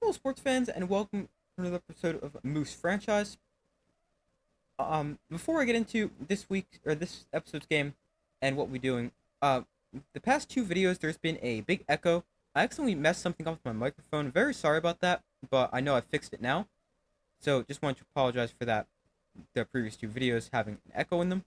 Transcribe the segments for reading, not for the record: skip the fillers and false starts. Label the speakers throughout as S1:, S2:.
S1: Hello, sports fans, and welcome to another episode of Moose Franchise. Before I get into this week or this episode's game and what we're doing, the past two videos there's been a big echo. I accidentally messed something up with my microphone. Very sorry about that, but I know I fixed it now. So just wanted to apologize for that. The previous two videos having an echo in them.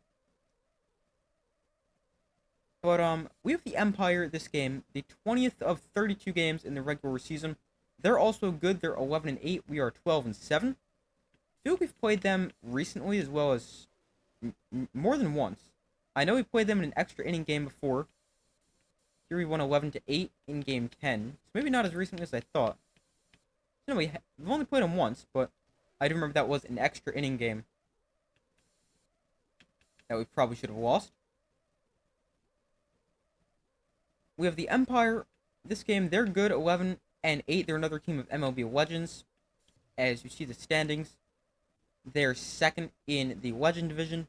S1: But we have the Empire this game, the 20th of 32 games in the regular season. They're also good. They're 11-8. We are 12-7. I feel like we've played them recently as well as more than once. I know we played them in an extra inning game before. Here we won 11-8 in game 10. So maybe not as recently as I thought. No, we've only played them once, but I do remember that was an extra inning game that we probably should have lost. We have the Empire. This game, they're good, 11-8. They're another team of MLB Legends. As you see the standings, they're second in the Legend Division.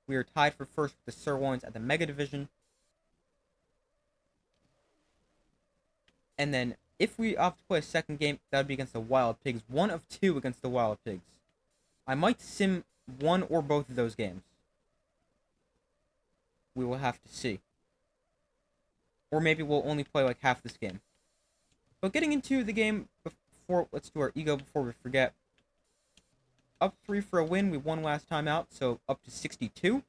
S1: We are tied for first with the Sirloins at the Mega Division. And then, if we opt to play a second game, that would be against the Wild Pigs. 1 of 2 against the Wild Pigs. I might sim one or both of those games. We will have to see. Or maybe we'll only play like half this game. But getting into the game before, let's do our ego before we forget. Up 3 for a win. We won last time out, so up to 62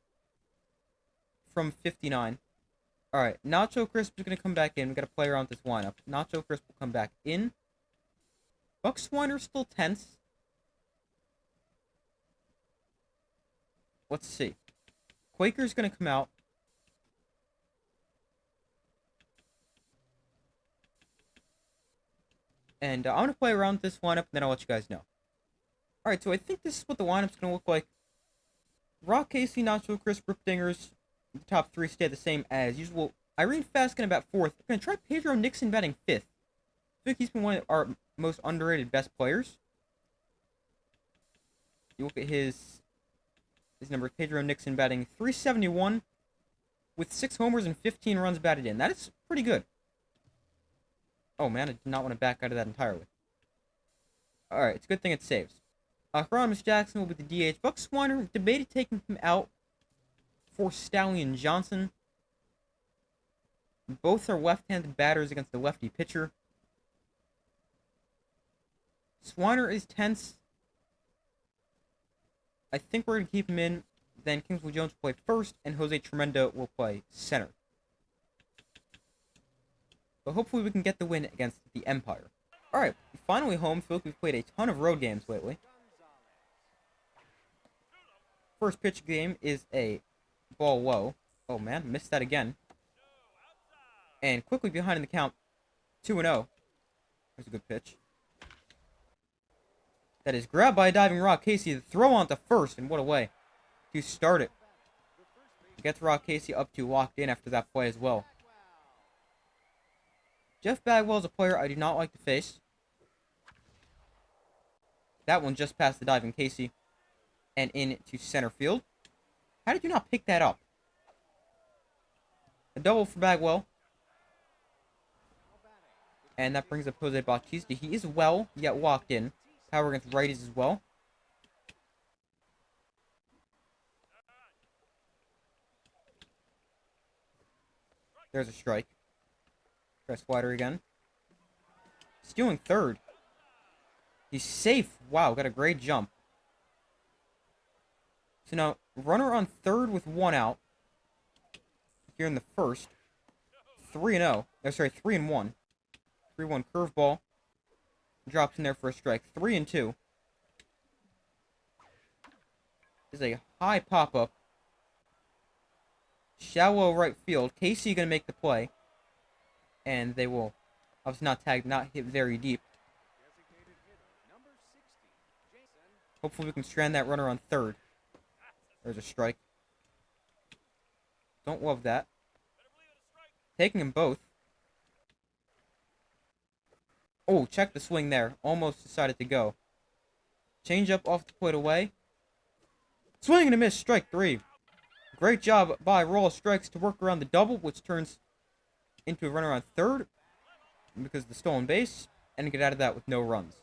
S1: from 59. Alright, Nacho Crisp is going to come back in. We got to play around with this lineup. Nacho Crisp will come back in. Buck Swiner's still tense. Let's see. Quaker's going to come out. And I'm going to play around with this lineup, and then I'll let you guys know. Alright, so I think this is what the lineup's going to look like. Rock, Casey, Nacho, Chris, Rip Dingers. The top 3 stay the same as usual. Irene Faskin about 4th. I'm going to try Pedro Nixon batting 5th. I think he's been one of our most underrated best players. You look at his numbers. Pedro Nixon batting 371 with 6 homers and 15 runs batted in. That is pretty good. Oh, man, I did not want to back out of that entirely. Alright, it's a good thing it saves. Hieronymus Jackson will be the DH. Buck Swiner debated taking him out for Stallion Johnson. Both are left-handed batters against the lefty pitcher. Swiner is tense. I think we're going to keep him in. Then Kingsley Jones will play first, and Jose Tremendo will play center. But hopefully we can get the win against the Empire. Alright, finally home. I feel like we've played a ton of road games lately. First pitch game is a ball low. Oh man, missed that again. And quickly behind in the count, 2-0. There's a good pitch. That is grabbed by a diving Rock Casey. The throw on to first, and what a way to start it. Gets Rock Casey up to locked in after that play as well. Jeff Bagwell is a player I do not like to face. That one just passed the diving Casey and into center field. How did you not pick that up? A double for Bagwell. And that brings up Jose Bautista. He is well, yet locked in. Power against righties as well. There's a strike. Press slider again. Stealing third. He's safe. Wow, got a great jump. So now, runner on third with 1 out. Here in the first. 3-0. Oh, sorry, 3-1. 3-1 curveball. Drops in there for a strike. 3-2. Is a high pop-up. Shallow right field. Casey gonna make the play. And they will obviously not tag, not hit very deep. Hopefully we can strand that runner on third. There's a strike. Don't love that. Taking them both. Oh, check the swing there. Almost decided to go. Change up off the plate away. Swing and a miss. Strike 3. Great job by Roll of Strikes to work around the double, which turns into a runner on third because of the stolen base. and get out of that with no runs.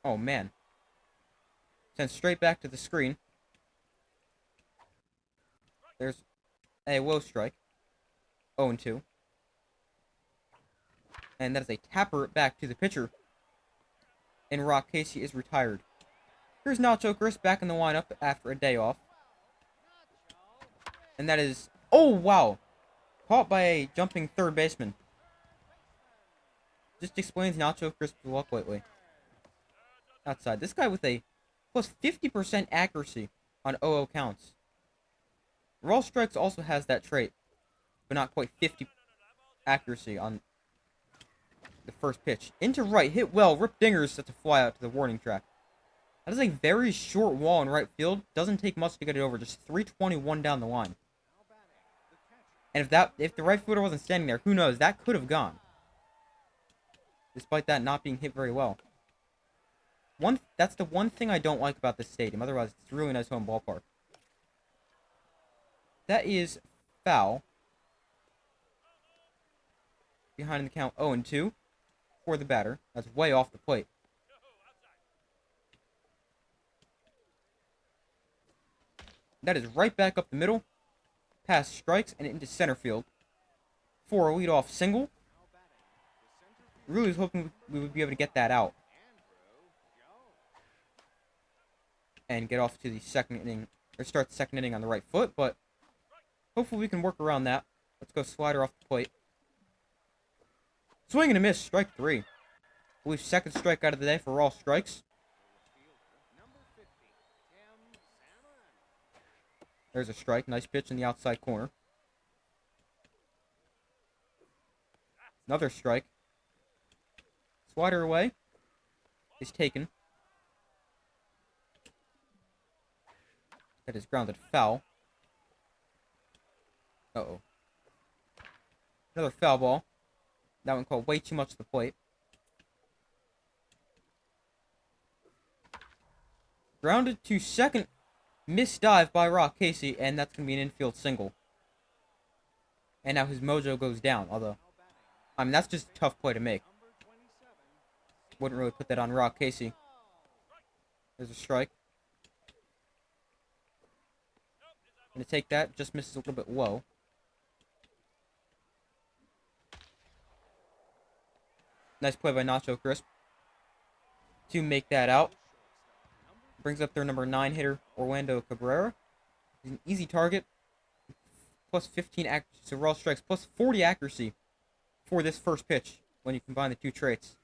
S1: Oh, man. Sent straight back to the screen. There's a low strike. 0-2. And that is a tapper back to the pitcher. And Rock Casey is retired. Here's Nacho Chris back in the lineup after a day off. And that is... Oh, wow. Caught by a jumping third baseman. Just explains Nacho Crisp's luck lately. Outside. This guy with a plus 50% accuracy on 0-0 counts. Raw Strikes also has that trait, but not quite 50 accuracy on the first pitch. Into right, hit well, Rip Dingers sets a fly out to the warning track. That is a very short wall in right field. Doesn't take much to get it over, just 321 down the line. And if the right fielder wasn't standing there, who knows, that could have gone. Despite that not being hit very well. That's the one thing I don't like about this stadium. Otherwise, it's a really nice home ballpark. That is foul. Behind the count 0-2 for the batter. That's way off the plate. That is right back up the middle. Past strikes and into center field. For a leadoff single. Really was hoping we would be able to get that out. And get off to the second inning, or start the second inning on the right foot, but hopefully we can work around that. Let's go slider off the plate. Swing and a miss, strike 3. I believe second strikeout of the day for all strikes. There's a strike, nice pitch in the outside corner. Another strike. Slider away. Is taken. That is grounded foul. Uh-oh. Another foul ball. That one called way too much to the plate. Grounded to second. Missed dive by Rock Casey, and that's going to be an infield single. And now his mojo goes down, although... I mean, that's just a tough play to make. Wouldn't really put that on Rock Casey. There's a strike. Gonna take that, just misses a little bit low. Nice play by Nacho Crisp to make that out. Brings up their number 9 hitter, Orlando Cabrera. He's an easy target. Plus 15 accuracy, so raw strikes, plus 40 accuracy for this first pitch when you combine the two traits.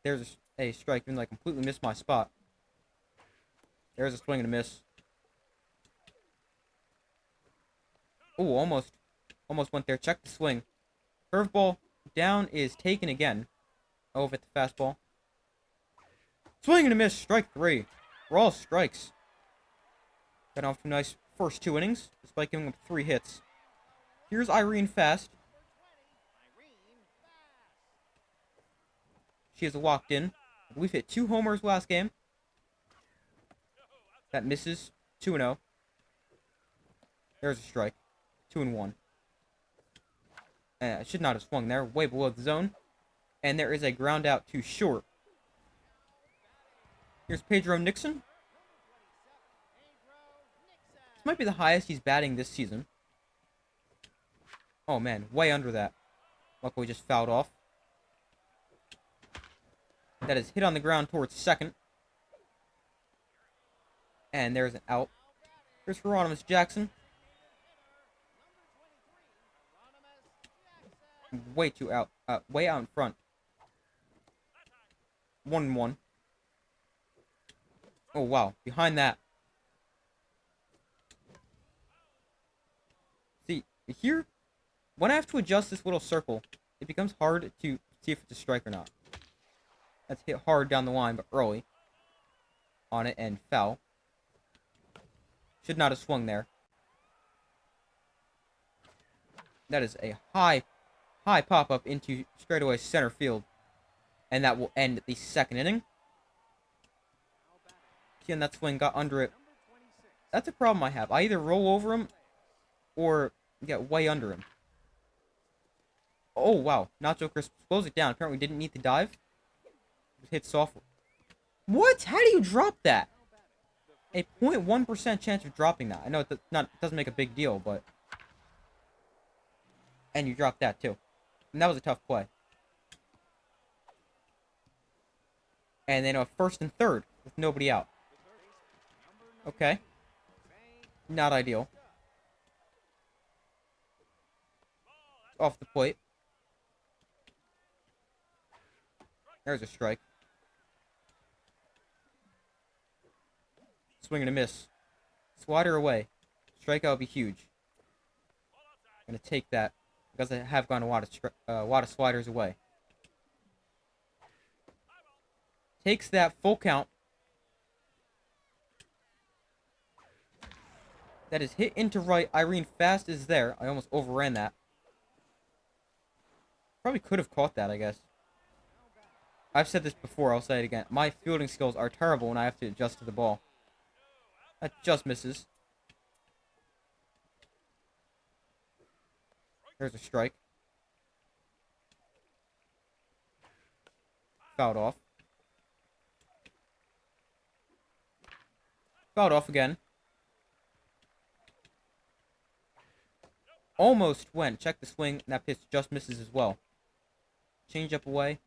S1: There's a strike, even though I completely missed my spot. There's a swing and a miss. Oh, almost went there. Check the swing. Curveball down is taken again. Over at the fastball. Swing and a miss. Strike 3. Raw strikes. Got off to a nice first 2 innings, despite giving up 3 hits. Here's Irene Fast. She has walked in. We've hit 2 homers last game. That misses. 2-0. There's a strike. 2-1. I should not have swung there. Way below the zone. And there is a ground out to short. Here's Pedro Nixon. This might be the highest he's batting this season. Oh, man. Way under that. Luckily just fouled off. That is hit on the ground towards second. And there's an out. Here's Hieronymus Jackson. Way too out. Way out in front. 1-1. Oh, wow. Behind that. See, here, when I have to adjust this little circle, it becomes hard to see if it's a strike or not. That's hit hard down the line, but early. On it, and foul. Should not have swung there. That is a high pop-up into straightaway center field. And that will end the second inning. See, and that swing got under it. That's a problem I have. I either roll over him or get way under him. Oh, wow. Not so crisp. Slows it down. Apparently didn't need to dive. Just hit soft. What? How do you drop that? A 0.1% chance of dropping that. I know it doesn't make a big deal, but... And you dropped that, too. And that was a tough play. And then a first and third with nobody out. Okay. Not ideal. Off the plate. There's a strike. Swing and a miss. Slider away. Strikeout would be huge. I'm going to take that because I have gone a lot of sliders away. Takes that full count. That is hit into right. Irene Fast is there. I almost overran that. Probably could have caught that, I guess. I've said this before. I'll say it again. My fielding skills are terrible when I have to adjust to the ball. That just misses. There's a strike. Fouled off. Fouled off again. Almost went. Check the swing, and that pitch just misses as well. Change up away.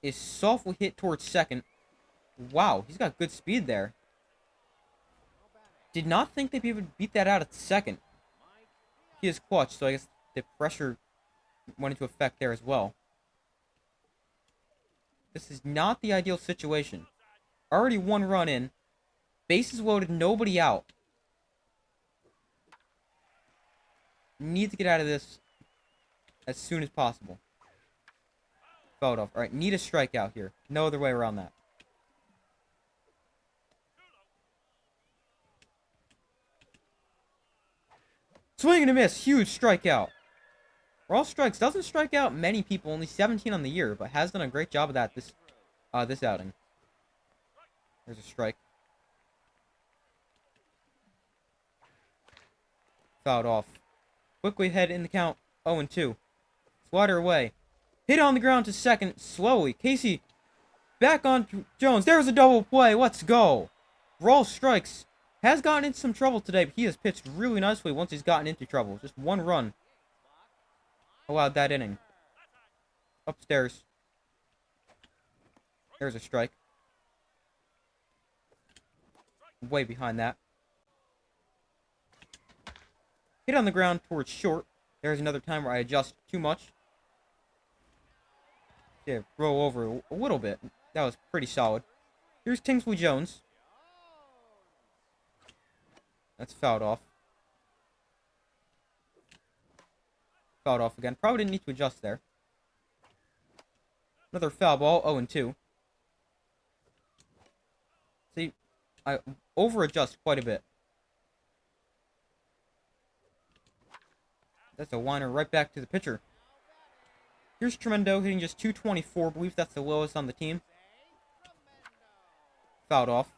S1: Is softly hit towards second. Wow, he's got good speed there. Did not think they'd be able to beat that out at second. He is clutch, so I guess the pressure went into effect there as well. This is not the ideal situation. Already one run in. Bases loaded, nobody out. Need to get out of this as soon as possible. Fouled off. Alright, need a strikeout here. No other way around that. Swing and a miss. Huge strikeout. Raw strikes. Doesn't strike out many people. Only 17 on the year, but has done a great job of that this outing. There's a strike. Fouled off. Quickly head in the count. 0-2. Slider away. Hit on the ground to second. Slowly. Casey back on Jones. There's a double play. Let's go. Raw strikes. Has gotten into some trouble today, but he has pitched really nicely once he's gotten into trouble. Just one run allowed that inning. Upstairs. There's a strike. Way behind that. Hit on the ground towards short. There's another time where I adjust too much. Yeah, roll over a little bit. That was pretty solid. Here's Kingsley Jones. That's fouled off. Fouled off again. Probably didn't need to adjust there. Another foul ball. 0-2. See, I over-adjust quite a bit. That's a liner right back to the pitcher. Here's Tremendo hitting just 224. I believe that's the lowest on the team. Fouled off.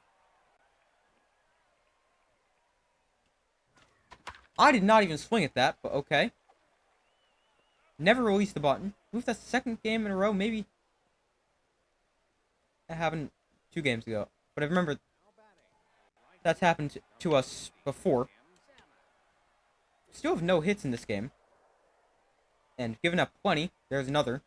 S1: I did not even swing at that, but okay. Never released the button. I believe that's the second game in a row. Maybe that happened 2 games ago. But I remember that's happened to us before. Still have no hits in this game. And given up plenty, there's another.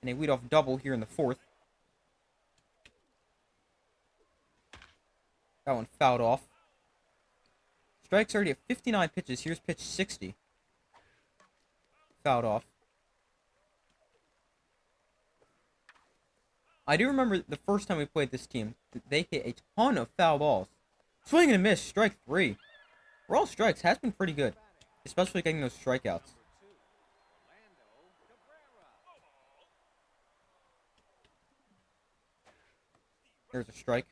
S1: And a leadoff double here in the 4th. That one fouled off. Strike's already at 59 pitches. Here's pitch 60. Fouled off. I do remember the first time we played this team, they hit a ton of foul balls. Swing and a miss, strike 3. Raw strikes has been pretty good, especially getting those strikeouts. There's a strike.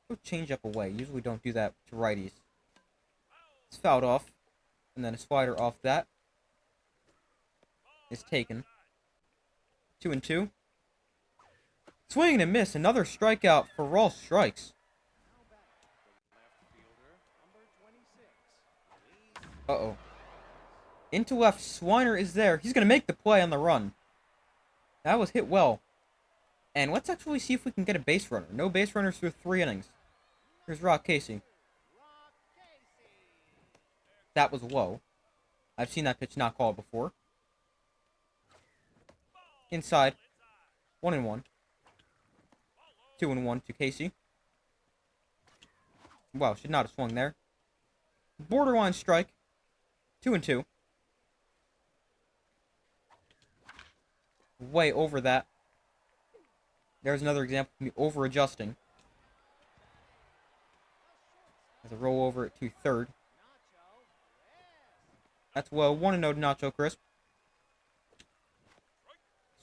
S1: Go change up away. Usually don't do that to righties. It's fouled off. And then a slider off that is taken. 2-2. Swing and a miss. Another strikeout for Raw strikes. Uh-oh. Into left, Swiner is there. He's going to make the play on the run. That was hit well. And let's actually see if we can get a base runner. No base runners through 3 innings. Here's Rock Casey. That was low. I've seen that pitch not called before. Inside. 1-1. 2-1 to Casey. Wow, should not have swung there. Borderline strike. 2-2. Way over that. There's another example of me over-adjusting. As a roll over to third. That's well, 1-0 to Nacho Crisp.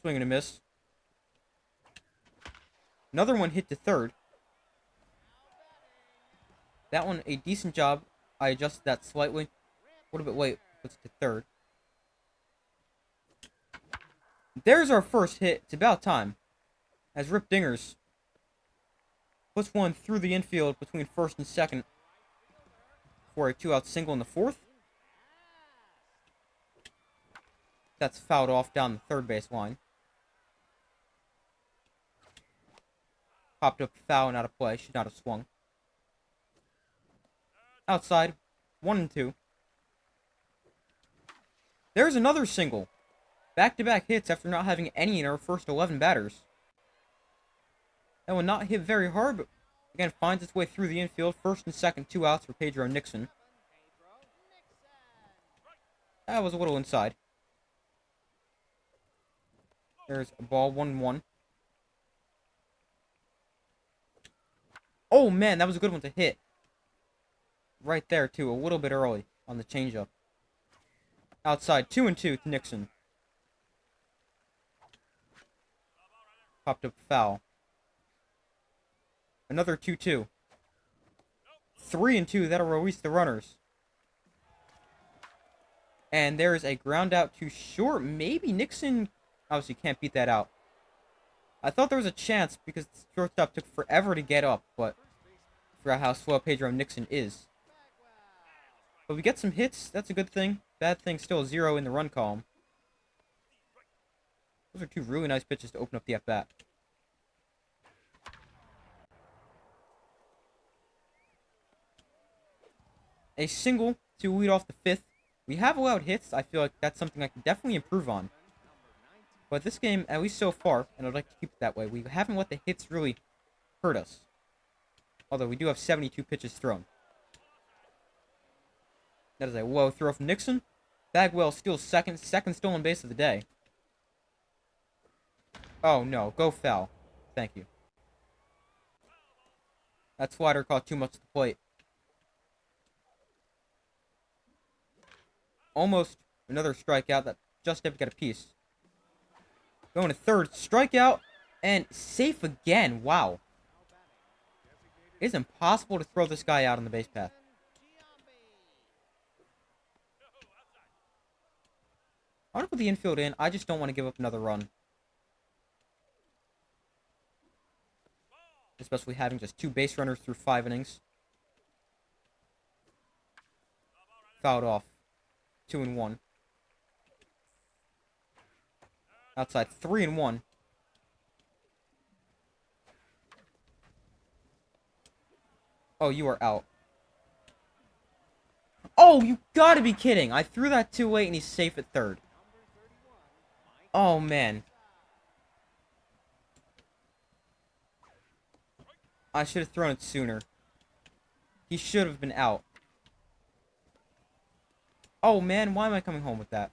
S1: Swing and a miss. Another one hit to third. That one, a decent job. I adjusted that slightly. What a bit late. Puts it to third. There's our first hit. It's about time. As Rip Dingers puts one through the infield between first and second for a 2-out single in the fourth. That's fouled off down the third base line. Popped up foul and out of play. Should not have swung. Outside. 1-2. There's another single. Back-to-back hits after not having any in our first 11 batters. That one not hit very hard, but again finds its way through the infield. First and second, 2 outs for Pedro Nixon. That was a little inside. There's a ball, 1-1. Oh man, that was a good one to hit. Right there too, a little bit early on the changeup. Outside, 2-2 to Nixon. Popped up foul. Another 2-2. 3-2, that'll release the runners. And there's a ground out to short. Maybe Nixon obviously can't beat that out. I thought there was a chance because the shortstop took forever to get up, but I forgot how slow Pedro Nixon is. But we get some hits, that's a good thing. Bad thing, still 0 in the run column. Those are 2 really nice pitches to open up the at-bat. A single to lead off the 5th. We have allowed hits. I feel like that's something I can definitely improve on. But this game, at least so far, and I'd like to keep it that way, we haven't let the hits really hurt us. Although we do have 72 pitches thrown. That is a low throw from Nixon. Bagwell steals second stolen base of the day. Oh no, go foul. Thank you. That slider caught too much to the plate. Almost another strikeout that just didn't get a piece. Going to third, strikeout, and safe again. Wow. It's impossible to throw this guy out on the base path. I want to put the infield in. I just don't want to give up another run. Especially having just 2 base runners through 5 innings. Fouled off. 2-1. Outside, 3-1. Oh, you are out. Oh, you gotta be kidding. I threw that too late and he's safe at third. Oh, man. I should have thrown it sooner. He should have been out. Oh, man, why am I coming home with that?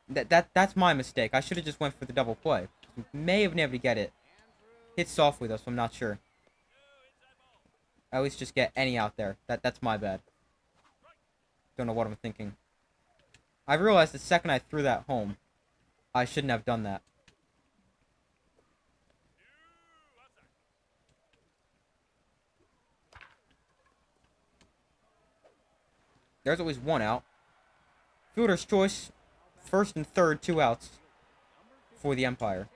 S1: That's my mistake. I should have just went for the double play. May have been able to get it. Hit softly, though, so I'm not sure. I always just get any out there. That's my bad. Don't know what I'm thinking. I realized the second I threw that home, I shouldn't have done that. There's always 1 out. Fielder's choice. First and third, 2 outs for the Empire.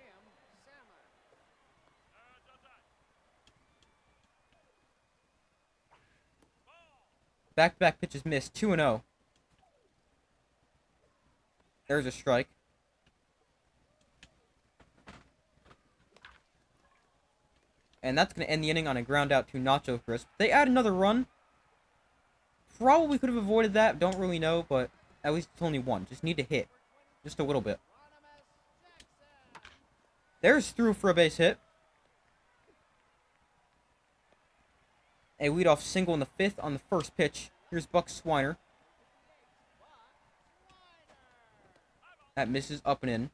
S1: Back-to-back pitches missed. 2-0. There's a strike. And that's going to end the inning on a ground out to Nacho Crisp. They add another run. Probably could have avoided that. Don't really know, but at least it's only one. Just need to hit. Just a little bit. There's through for a base hit. A leadoff single in the 5th on the first pitch. Here's Buck Swiner. That misses up and in.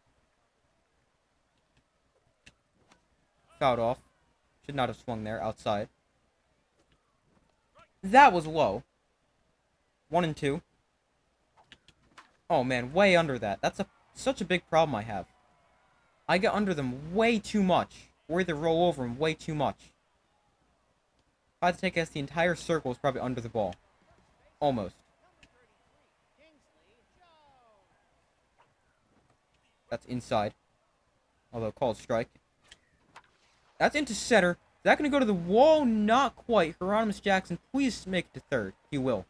S1: Fouled off. Should not have swung there. Outside. That was low. 1-2. Oh man, way under that. That's such a big problem I have. I get under them way too much. Or either roll over them way too much. If I had to take a guess, the entire circle is probably under the ball. Almost. That's inside. Although called strike. That's into center. Is that going to go to the wall? Not quite. Hieronymus Jackson, please make it to third. He will.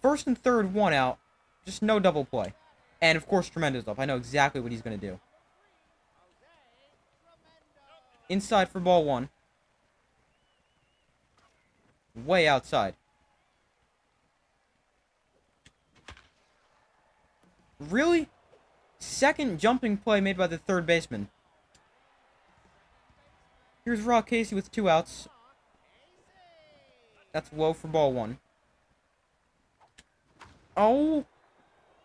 S1: First and third, 1 out. Just no double play. And, of course, Tremendo's up. I know exactly what he's going to do. Inside for ball 1. Way outside. Really? Second jumping play made by the third baseman. Here's Rock Casey with 2 outs. That's low for ball 1. Oh!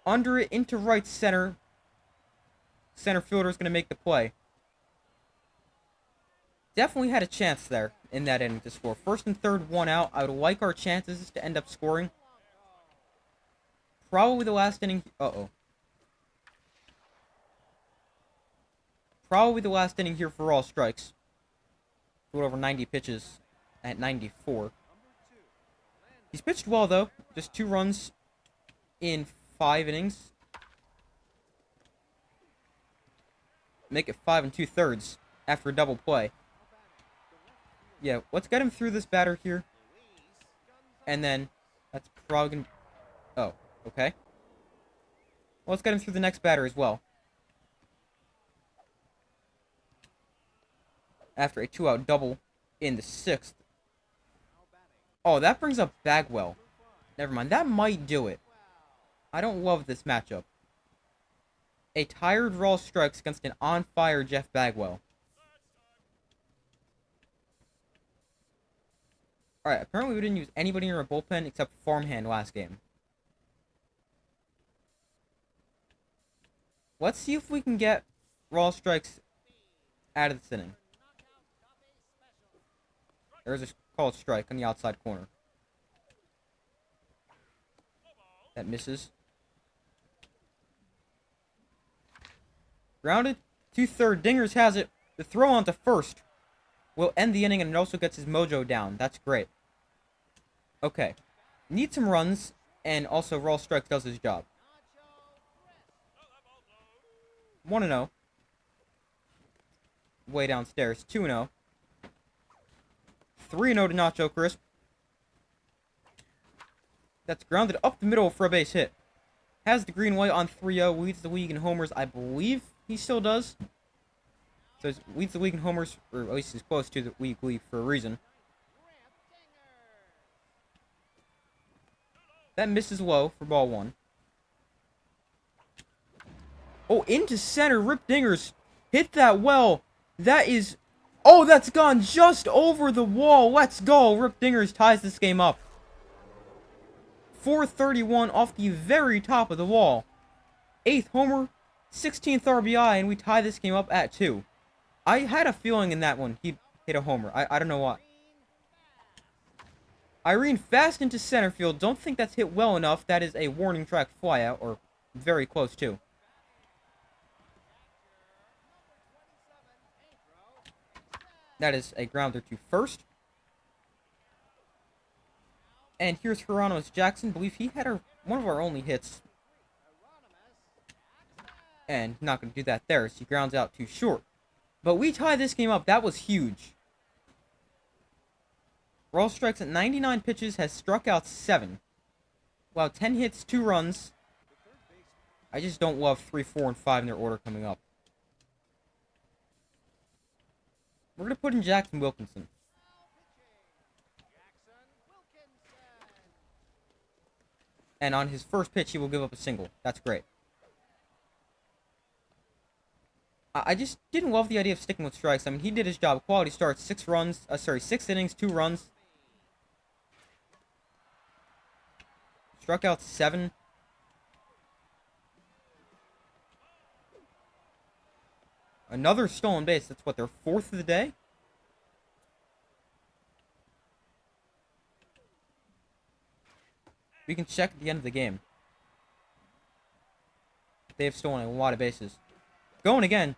S1: Under it into right center. Center fielder is going to make the play. Definitely had a chance there in that inning to score. First and third, 1 out. I would like our chances to end up scoring. Probably the last inning. Uh-oh. Probably the last inning here for all strikes. A little over 90 pitches at 94. He's pitched well, though. Just 2 runs in 5 innings. Make it 5 2/3 after a double play. Yeah, let's get him through this batter here. And then, that's probably going to... Oh, okay. Well, let's get him through the next batter as well. After a 2-out double in the 6th. Oh, that brings up Bagwell. Never mind, that might do it. I don't love this matchup. A tired Raw strikes against an on-fire Jeff Bagwell. Alright, apparently we didn't use anybody in our bullpen except Farmhand last game. Let's see if we can get Raw strikes out of this inning. There's a called strike on the outside corner. That misses. Grounded to third. Dingers has it. The throw on to first will end the inning, and it also gets his mojo down. That's great. Okay. Need some runs, and also Raw Strike does his job. 1-0. Way downstairs. 2-0. 3-0 to Nacho Crisp. That's grounded up the middle for a base hit. Has the green white on 3-0. Leads the league in homers. I believe he still does. So he leads the league in homers, or at least he's close to the league for a reason. That misses low for ball 1. Oh, into center. Rip Dingers hit that well. That is... Oh, that's gone just over the wall. Let's go. Rip Dingers ties this game up. 431 off the very top of the wall. 8th homer, 16th RBI, and we tie this game up at 2. I had a feeling in that one he hit a homer. I don't know why. Irene fast into center field. Don't think that's hit well enough. That is a warning track flyout, or very close to. That is a grounder to first. And here's Hieronymus Jackson. I believe he had one of our only hits. And not going to do that there, so he grounds out too short. But we tie this game up. That was huge. Raw strikes at 99 pitches, has struck out 7. Wow, 10 hits, 2 runs. I just don't love 3, 4, and 5 in their order coming up. We're going to put in Jackson Wilkinson. And on his first pitch, he will give up a single. That's great. I just didn't love the idea of sticking with strikes. I mean, he did his job. Quality starts, 6 innings, 2 runs. Struck out 7. Another stolen base. That's what, their 4th of the day? We can check at the end of the game. They have stolen a lot of bases. Going again.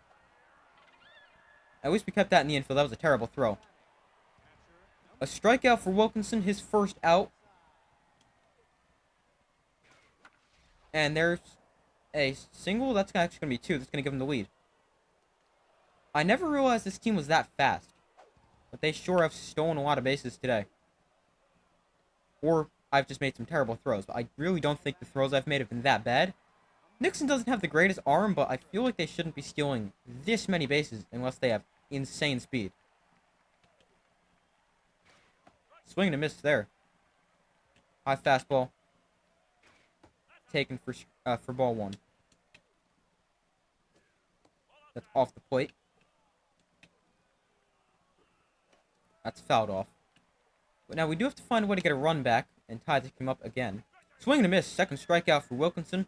S1: At least we kept that in the infield. That was a terrible throw. A strikeout for Wilkinson, his first out. And there's a single. That's actually going to be 2. That's going to give him the lead. I never realized this team was that fast. But they sure have stolen a lot of bases today. Or I've just made some terrible throws. But I really don't think the throws I've made have been that bad. Nixon doesn't have the greatest arm, but I feel like they shouldn't be stealing this many bases unless they have insane speed. Swing and a miss there. High fastball. Taken for ball 1. That's off the plate. That's fouled off. But now we do have to find a way to get a run back and tie this game up again. Swing and a miss. Second strikeout for Wilkinson.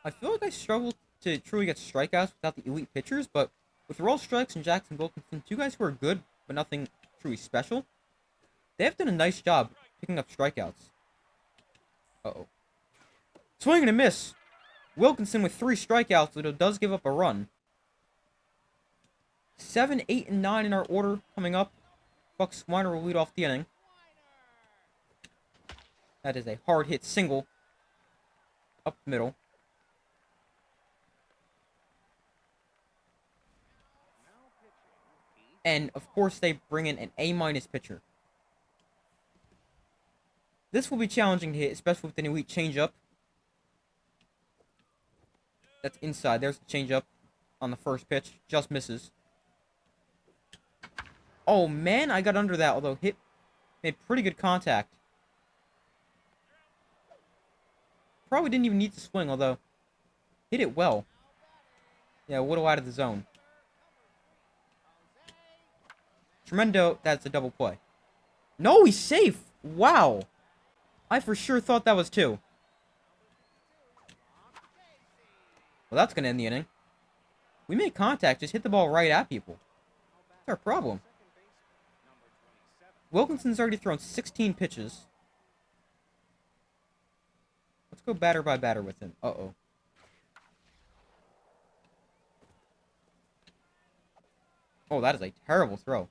S1: I feel like I struggle to truly get strikeouts without the elite pitchers, but with Roll Strikes and Jackson Wilkinson, 2 guys who are good, but nothing truly special, they have done a nice job picking up strikeouts. Uh-oh. Swing and a miss. Wilkinson with 3 strikeouts, but it does give up a run. 7, 8, and 9 in our order coming up. Buck Swiner will lead off the inning. That is a hard hit single. Up the middle. And, of course, they bring in an A- pitcher. This will be challenging to hit, especially with an elite changeup. That's inside. There's the changeup on the first pitch. Just misses. Oh, man, I got under that, although made pretty good contact. Probably didn't even need to swing, although hit it well. Yeah, a little out of the zone. Tremendo, that's a double play. No, he's safe! Wow! I for sure thought that was 2. Well, that's going to end the inning. We made contact, just hit the ball right at people. That's our problem. Wilkinson's already thrown 16 pitches. Let's go batter by batter with him. Uh-oh. Oh, that is a terrible throw.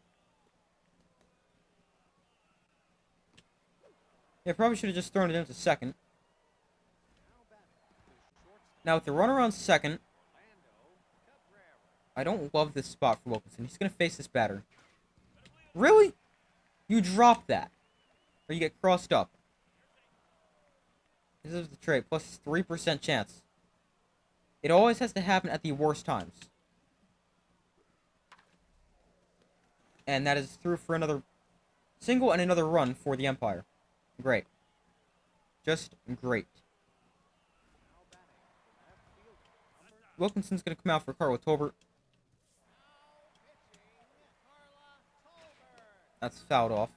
S1: Yeah, probably should have just thrown it into second. Now, with the runner on second, I don't love this spot for Wilkinson. He's going to face this batter. Really? You drop that. Or you get crossed up. This is the trade. Plus 3% chance. It always has to happen at the worst times. And that is through for another single and another run for the Empire. Great. Just great. Wilkinson's going to come out for Carla Tolbert. That's fouled off.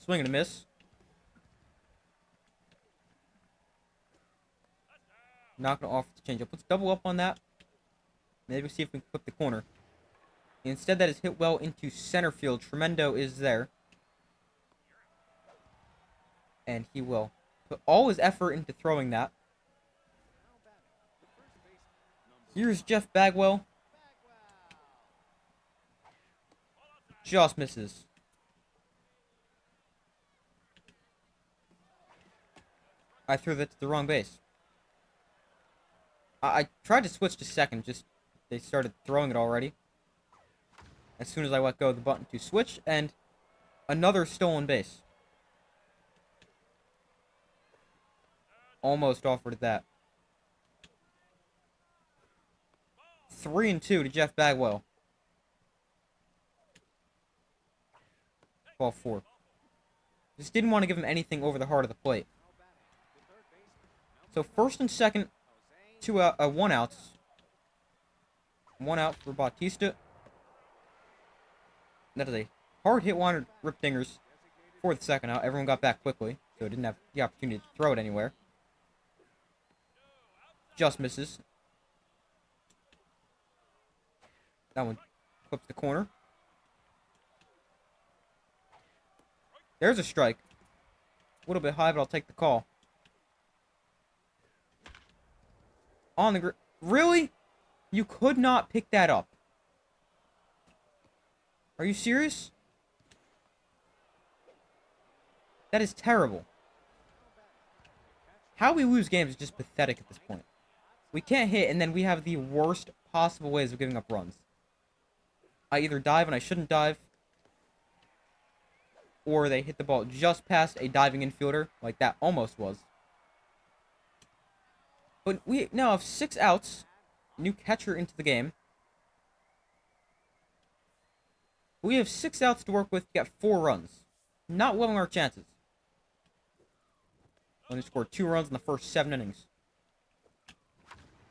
S1: Swing and a miss. Not going to offer the changeup. Let's double up on that. Maybe we'll see if we can flip the corner. Instead, that is hit well into center field. Tremendo is there. And he will put all his effort into throwing that. Here's Jeff Bagwell. Just misses. I threw that to the wrong base. I tried to switch to second, just They started throwing it already. As soon as I let go of the button to switch, and another stolen base. Almost offered that. 3-2 to Jeff Bagwell. Ball 4. Just didn't want to give him anything over the heart of the plate. So first and second, 1 outs. 1 out for Bautista. That is a hard hit, wanted rip dingers for the second out. Everyone got back quickly, so didn't have the opportunity to throw it anywhere. Just misses. That one clips the corner. There's a strike. A little bit high, but I'll take the call. On the really? You could not pick that up. Are you serious? That is terrible. How we lose games is just pathetic at this point. We can't hit, and then we have the worst possible ways of giving up runs. I either dive and I shouldn't dive, or they hit the ball just past a diving infielder, like that almost was. But we now have 6 outs. New catcher into the game. We have 6 outs to work with to get 4 runs. Not loving our chances. Only scored 2 runs in the first 7 innings.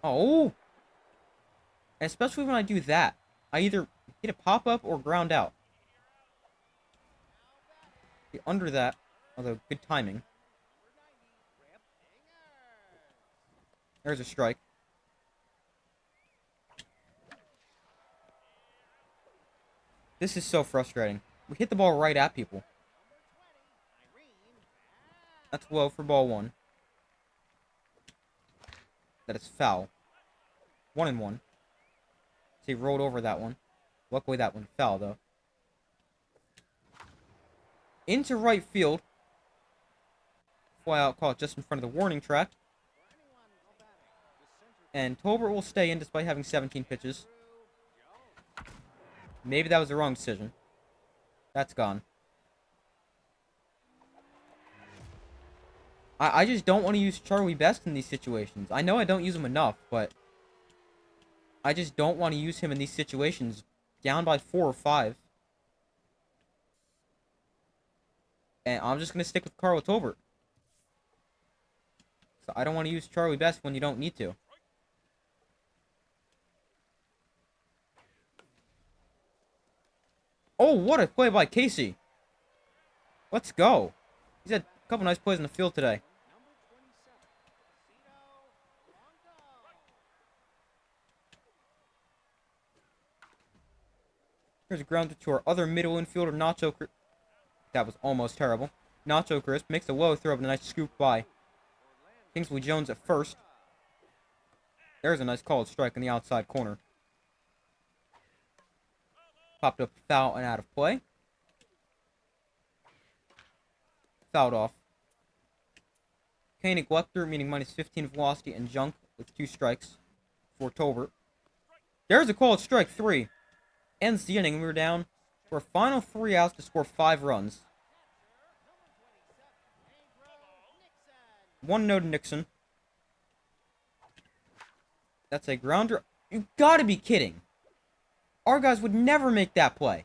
S1: Oh! And especially when I do that. I either hit a pop-up or ground out. Under that, although good timing. There's a strike. This is so frustrating. We hit the ball right at people. That's low for ball 1. That is foul. 1-1. So he rolled over that one. Luckily that one foul, though. Into right field. Fly out call just in front of the warning track. And Tolbert will stay in despite having 17 pitches. Maybe that was the wrong decision. That's gone. I just don't want to use Charlie Best in these situations. I know I don't use him enough, but I just don't want to use him in these situations. Down by 4 or 5. And I'm just going to stick with Carl Tolbert. So I don't want to use Charlie Best when you don't need to. Oh, what a play by Casey. Let's go. He's had a couple nice plays in the field today. Here's a grounder to our other middle infielder, Nacho. That was almost terrible. Nacho Crisp makes a low throw, but a nice scoop by Kingsley Jones at first. There's a nice called strike in the outside corner. Popped up foul and out of play. Fouled off. K neglector, meaning minus 15 velocity, and junk with 2 strikes for Tolbert. There's a called strike 3. Ends the inning. We were down for a final 3 outs to score 5 runs. 1-0 to Nixon. That's a grounder. You gotta be kidding. Our guys would never make that play.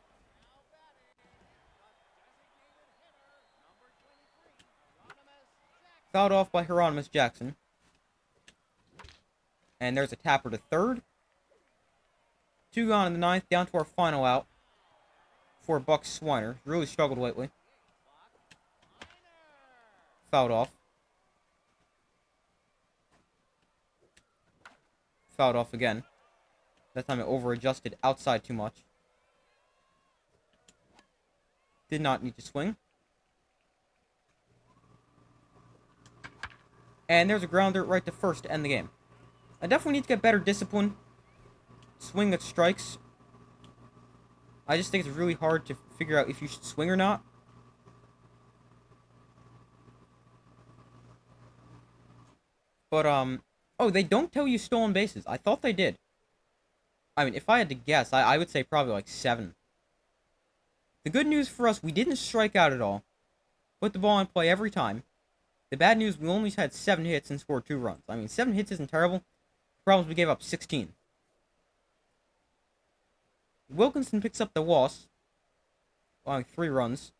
S1: Fouled off by Hieronymus Jackson. And there's a tapper to third. 2 gone in the 9th, down to our final out. For Buck Swiner. Really struggled lately. Fouled off. Fouled off again. That time it over-adjusted outside too much. Did not need to swing. And there's a grounder right to first to end the game. I definitely need to get better discipline. Swing at strikes. I just think it's really hard to figure out if you should swing or not. But, oh, they don't tell you stolen bases. I thought they did. I mean, if I had to guess, I would say probably like 7. The good news for us, we didn't strike out at all. Put the ball in play every time. The bad news, we only had 7 hits and scored 2 runs. I mean, 7 hits isn't terrible. The problem is we gave up 16. Wilkinson picks up the loss, allowing 3 runs.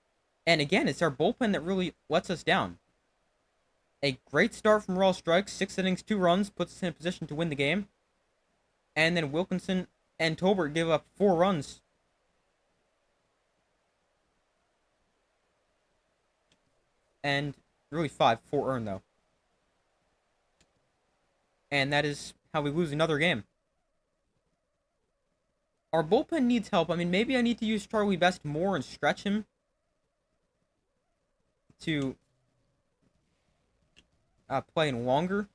S1: And again, it's our bullpen that really lets us down. A great start from Raw Strikes, 6 innings, 2 runs, puts us in a position to win the game. And then Wilkinson and Tolbert give up 4 runs. And really 5, 4 earned though. And that is how we lose another game. Our bullpen needs help. I mean, maybe I need to use Charlie Best more and stretch him to playing longer.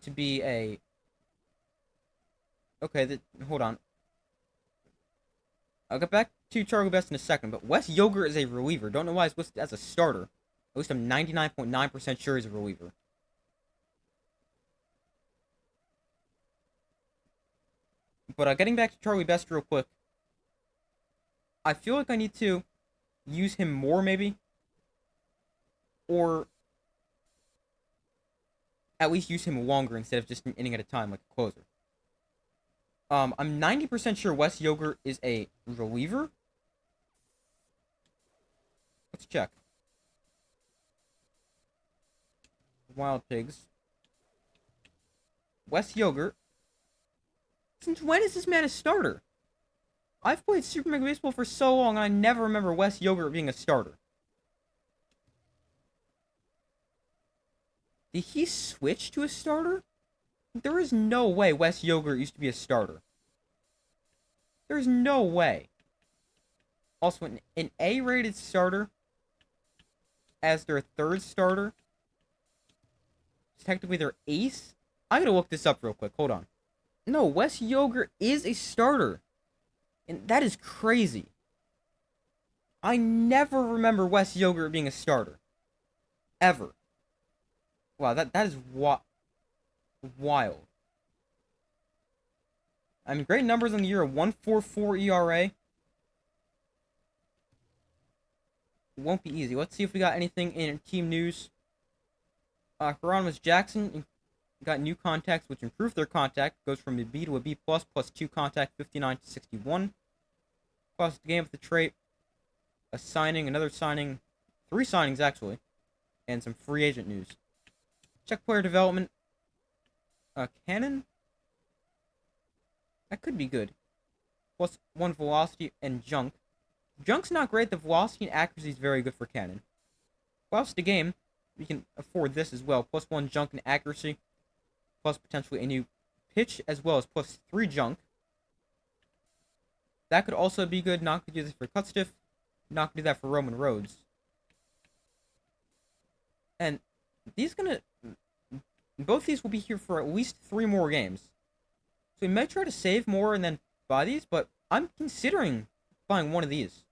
S1: To be a... Okay, hold on. I'll get back to Charlie Best in a second, but Wes Yoger is a reliever. Don't know why he's listed as a starter. At least I'm 99.9% sure he's a reliever. But getting back to Charlie Best real quick, I feel like I need to use him more, maybe. Or at least use him longer instead of just an inning at a time like a closer. I'm 90% sure Wes Yoger is a reliever. Let's check. Wild Pigs. Wes Yoger. Since when is this man a starter? I've played Super Mega Baseball for so long, and I never remember Wes Yoger being a starter. Did he switch to a starter? There is no way Wes Yoger used to be a starter. There's no way. Also, an A-rated starter as their 3rd starter. It's technically their ace. I'm gonna look this up real quick. Hold on. No, Wes Yoger is a starter. And that is crazy. I never remember Wes Yoger being a starter. Ever. Wow, that is wild. I mean, great numbers on the year, a 1.44 ERA. Won't be easy. Let's see if we got anything in team news. Hieronymus Jackson got new contacts, which improved their contact. Goes from a B to a B+, plus 2 contact, 59 to 61. Plus the game with the trait. A signing, another signing. 3 signings, actually. And some free agent news. Check player development. Cannon? That could be good. Plus 1 velocity and junk. Junk's not great. The velocity and accuracy is very good for Cannon. Plus the game, we can afford this as well. Plus 1 junk and accuracy. Plus potentially a new pitch, as well as plus 3 junk. That could also be good. Not going to do this for Cutstiff. Not going to do that for Roman Rhodes. And both these will be here for at least 3 more games. So we might try to save more and then buy these, but I'm considering buying one of these.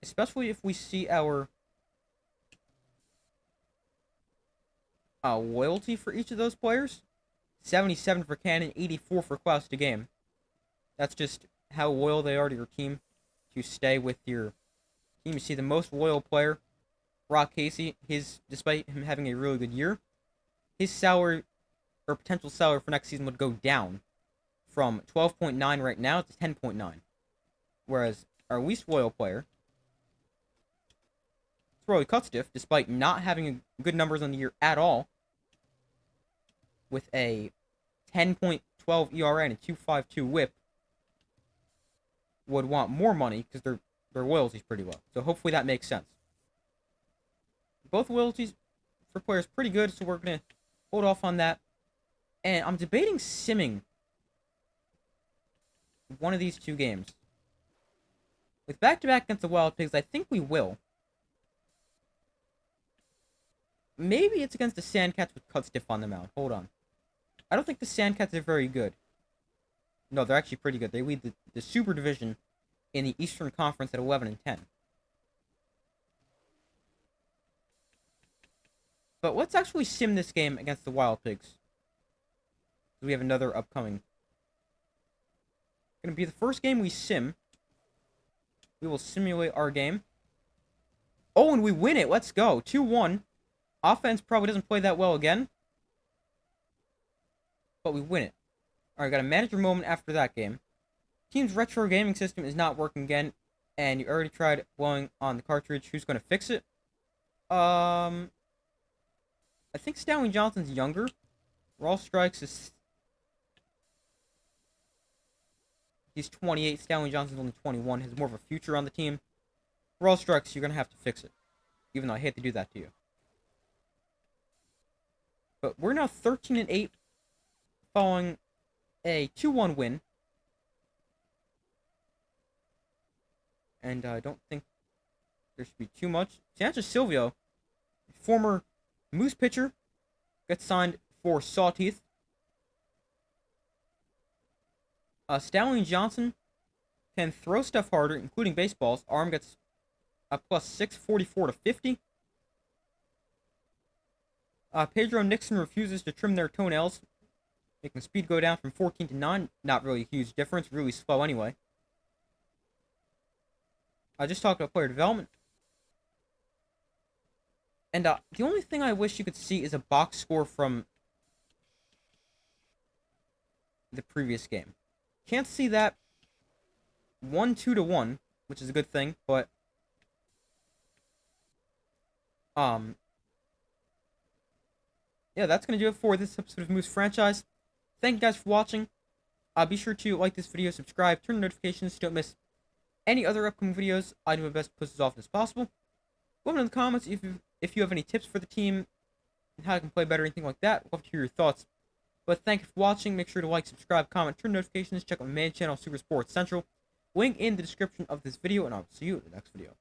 S1: Especially if we see our loyalty for each of those players. 77 for Cannon, 84 for Klaus to game. That's just how loyal they are to your team to stay with your team. You see the most loyal player, Rock Casey, despite him having a really good year, his salary or potential salary for next season would go down from 12.9 right now to 10.9. Whereas our least loyal player, Roy Cutstiff, despite not having good numbers on the year at all, with a 10.12 ERA and a 2.52 WHIP, would want more money because their loyalty is pretty low. So hopefully that makes sense. Both loyalties for players pretty good, so we're gonna hold off on that. And I'm debating simming one of these 2 games. With back-to-back against the Wild Pigs, I think we will. Maybe it's against the Sandcats with Cutstiff on the mound. Hold on. I don't think the Sandcats are very good. No, they're actually pretty good. They lead the Super Division in the Eastern Conference at 11-10. But let's actually sim this game against the Wild Pigs. We have another upcoming. Gonna be the first game we sim. We will simulate our game. Oh, and we win it. Let's go. 2-1. Offense probably doesn't play that well again. But we win it. Alright, got a manager moment after that game. Team's retro gaming system is not working again. And you already tried blowing on the cartridge. Who's going to fix it? I think Stanley Johnson's younger. Raw Strikes is... He's 28. Stanley Johnson's only 21. Has more of a future on the team. Raw Strikes, you're going to have to fix it. Even though I hate to do that to you. But we're now 13-8 following a 2-1 win. And I don't think there should be too much. Sanchez Silvio, former Moose pitcher, gets signed for Sawteeth. Stanley Johnson can throw stuff harder, including baseballs. Arm gets a plus 644 to 50. Pedro Nixon refuses to trim their toenails, making speed go down from 14 to 9. Not really a huge difference, really slow anyway. I just talked about player development. And the only thing I wish you could see is a box score from the previous game. Can't see that. 1-2 to 1, which is a good thing, but yeah, that's gonna do it for this episode of Moose Franchise. Thank you guys for watching. Be sure to like this video, subscribe, turn on notifications so you don't miss any other upcoming videos. I do my best to post as often as possible. Let me know in the comments if you have any tips for the team and how I can play better, anything like that. Love to hear your thoughts. But thank you for watching. Make sure to like, subscribe, comment, turn notifications. Check out my main channel, Super Sports Central. Link in the description of this video, and I'll see you in the next video.